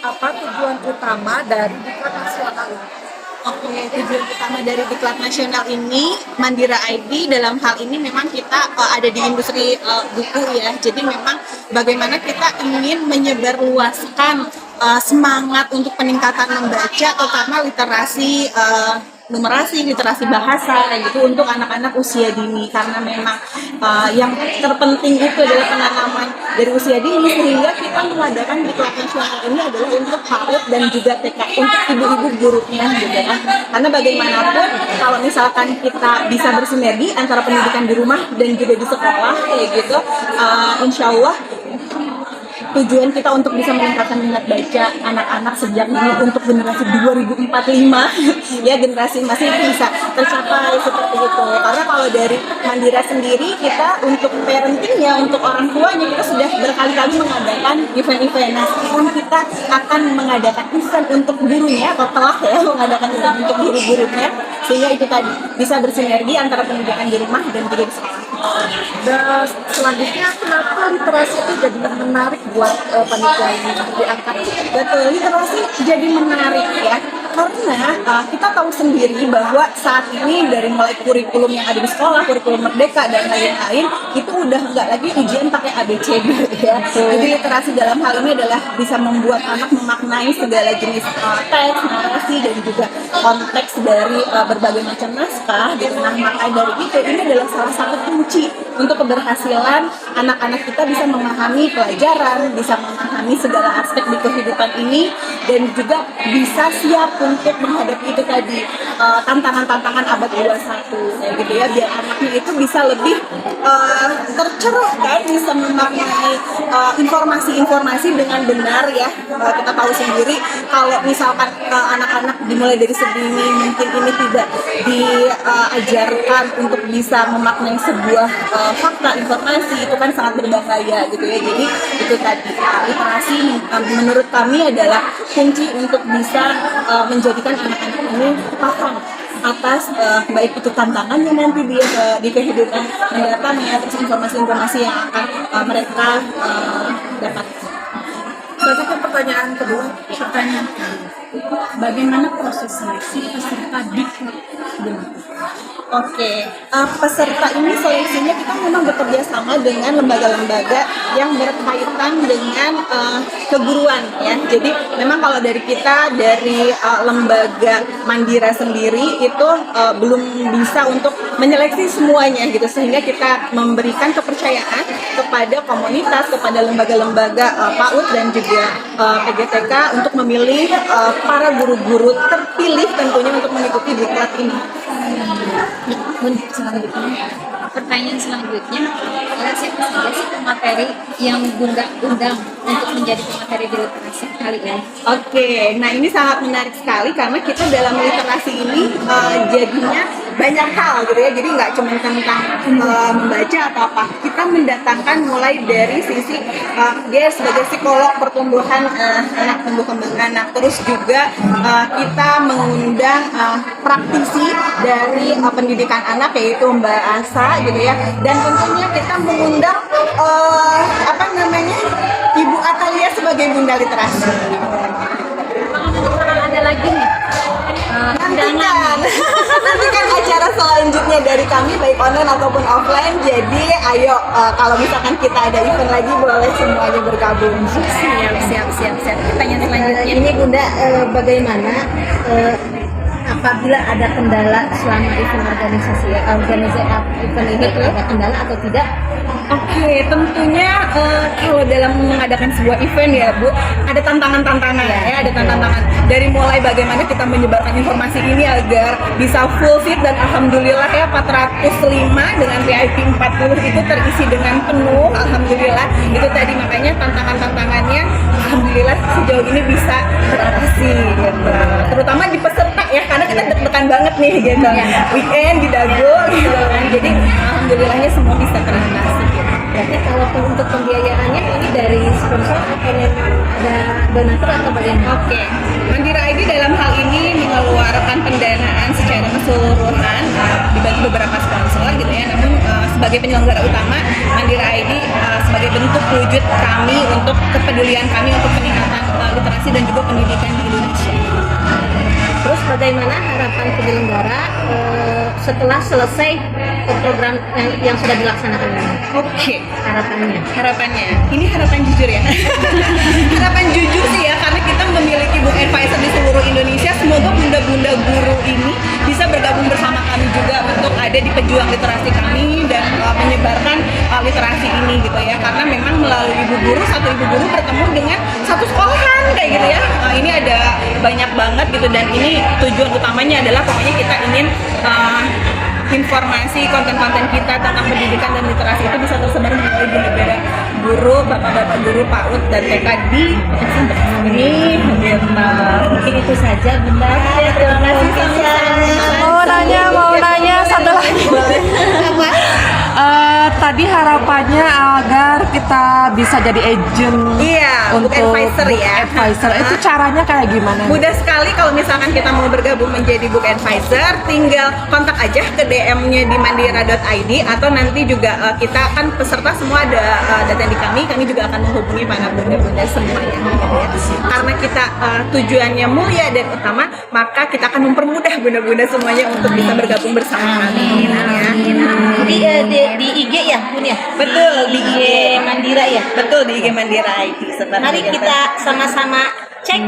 apa tujuan utama dari Diklat Nasional ini? Oke, tujuan utama dari Diklat Nasional ini, Mandira ID dalam hal ini memang kita ada di industri buku ya. Jadi memang bagaimana kita ingin menyebarluaskan semangat untuk peningkatan membaca, terutama literasi numerasi, literasi bahasa kayak gitu untuk anak-anak usia dini, karena memang yang terpenting itu adalah penanaman dari usia dini, sehingga kita mengadakan Diklat Nasional ini adalah untuk PAUD dan juga TK, untuk ibu-ibu gurunya gitu kan. Karena bagaimanapun kalau misalkan kita bisa bersinergi antara pendidikan di rumah dan juga di sekolah kayak gitu, insya Allah tujuan kita untuk bisa meningkatkan minat baca anak-anak sejak dini untuk generasi 2045 ya, generasi masih itu bisa tercapai seperti itu. Karena kalau dari Mandira sendiri, kita untuk parentingnya, untuk orang tuanya, kita sudah berkali-kali mengadakan event-event. Nah, sekarang kita akan mengadakan event untuk gurunya, atau telah ya mengadakan event untuk guru-gurunya, sehingga itu tadi bisa bersinergi antara pendidikan di rumah dan juga di sekolah. Dan selanjutnya, kenapa literasi itu jadi menarik buat panitia ini diangkat? Betul, literasi jadi menarik ya, karena kita tahu sendiri bahwa saat ini dari mulai kurikulum yang ada di sekolah, kurikulum Merdeka dan lain-lain, itu udah nggak lagi ujian pakai ABCD ya. Jadi literasi dalam hal ini adalah bisa membuat anak memaknai segala jenis teks, narasi, dan juga konteks dari berbagai macam naskah gitu. Nah, maka dari itu ini adalah salah satu kunci untuk keberhasilan anak-anak kita bisa memahami pelajaran, bisa memahami segala aspek di kehidupan ini, dan juga bisa siap untuk menghadapi itu tadi tantangan-tantangan abad 21 kayak gitu ya, biar anaknya itu bisa lebih tercerahkan, bisa memaknai informasi-informasi dengan benar ya. Kita tahu sendiri kalau misalkan anak-anak dimulai dari sedini mungkin ini tidak diajarkan untuk bisa memaknai sebuah fakta, informasi, itu kan sangat berbahaya gitu ya. Jadi itu tadi literasi menurut kami adalah kunci untuk bisa menjadikan anak-anak ini paham atas baik itu tantangannya nanti di kehidupan mendatang ya, terus informasi-informasi yang akan mereka dapat. Selanjutnya pertanyaan kedua, bagaimana proses seleksi peserta Diklat dilakukan? Oke, peserta ini seleksinya kita memang bekerja sama dengan lembaga-lembaga yang berkaitan dengan keguruan ya. Jadi memang kalau dari kita, dari lembaga Mandira sendiri itu belum bisa untuk menyeleksi semuanya gitu, sehingga kita memberikan kepercayaan kepada komunitas, kepada lembaga-lembaga PAUD dan juga PGTK untuk memilih para guru-guru terpilih tentunya untuk mengikuti diklat ini. Untuk selanjutnya, pertanyaan selanjutnya, siapa saja sih pemateri yang undang untuk menjadi pemateri di literasi kali ini? Oke, nah ini sangat menarik sekali karena kita dalam literasi ini jadinya banyak hal gitu ya, jadi nggak cuma tentang membaca atau apa, kita mendatangkan mulai dari sisi dia sebagai psikolog pertumbuhan anak, tumbuh kembang anak, terus juga kita mengundang praktisi dari pendidikan anak yaitu Mbak Asa gitu ya, dan tentunya kita mengundang Ibu Atalia sebagai Bunda Literasi. Ada lagi nih Nantikan acara selanjutnya dari kami baik online ataupun offline. Jadi ayo kalau misalkan kita ada event lagi boleh semuanya bergabung. Siap. Pertanyaan selanjutnya. Ini Bunda, bagaimana apabila ada kendala selama event organisasi event ini, ada kendala atau tidak? Oke, tentunya kalau dalam mengadakan sebuah event ya Bu, ada tantangan-tantangan ya, ada tantangan. Dari mulai bagaimana kita menyebarkan informasi ini agar bisa full fit, dan alhamdulillah ya 405 dengan VIP 40 itu terisi dengan penuh, alhamdulillah. Itu tadi makanya tantangan-tantangannya alhamdulillah sejauh ini bisa teratasi gitu. Terutama di peserta ya, karena kita deg-degan banget nih gitu. Weekend di Dago gitu kan. Jadi alhamdulillahnya semua bisa teratasi. Berarti kalau untuk pembiayaannya ini dari sponsor atau memang ada donatur atau bagaimana? Oke, Mandira ID Kami dalam hal ini mengeluarkan pendanaan secara keseluruhan dibantu beberapa sponsor gitu ya. Namun sebagai penyelenggara utama Mandira ID sebagai bentuk wujud kami untuk kepedulian kami untuk peningkatan literasi dan juga pendidikan di Indonesia. Terus bagaimana harapan penyelenggara setelah selesai program yang sudah dilaksanakan ini? Oke. Harapannya. Ini harapan jujur ya. Harapan jujur sih ya, karena kita memiliki book advisor di seluruh Indonesia. Semoga bunda-bunda guru ini bisa bergabung bersama kami juga untuk ada di pejuang literasi kami dan menyebarkan literasi ini gitu ya. Karena memang melalui satu ibu guru bertemu dengan satu sekolahan kayak gitu ya. Ini ada banyak banget gitu, dan ini tujuan utamanya adalah pokoknya kita ingin informasi konten-konten kita tentang pendidikan dan literasi itu bisa tersebar melalui bunda-bunda guru, bapak-bapak guru PAUD dan TK di ini. Mungkin itu saja Bunda. Terima kasih sama-sama. Mau nanya satu lagi. Tadi harapannya agar kita bisa jadi agent Book untuk advisor book ya. advisor. Itu caranya kayak gimana? Mudah sekali kalau misalkan kita mau bergabung menjadi book advisor, tinggal kontak aja ke DM-nya di mandira.id, atau nanti juga kita kan peserta semua ada data di kami juga akan menghubungi para bunda-bunda semuanya. Karena kita tujuannya mulia dan utama, maka kita akan mempermudah bunda-bunda semuanya untuk bisa bergabung bersama kami. Di IG ya Bun ya? Betul, di IG Mandira ya? Betul, di IG Mandira ID. Mari kita sama-sama cek.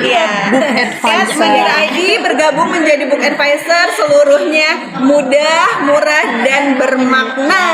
Iya. Book advisor. Mandira ID bergabung menjadi book advisor, seluruhnya mudah, murah, dan bermakna.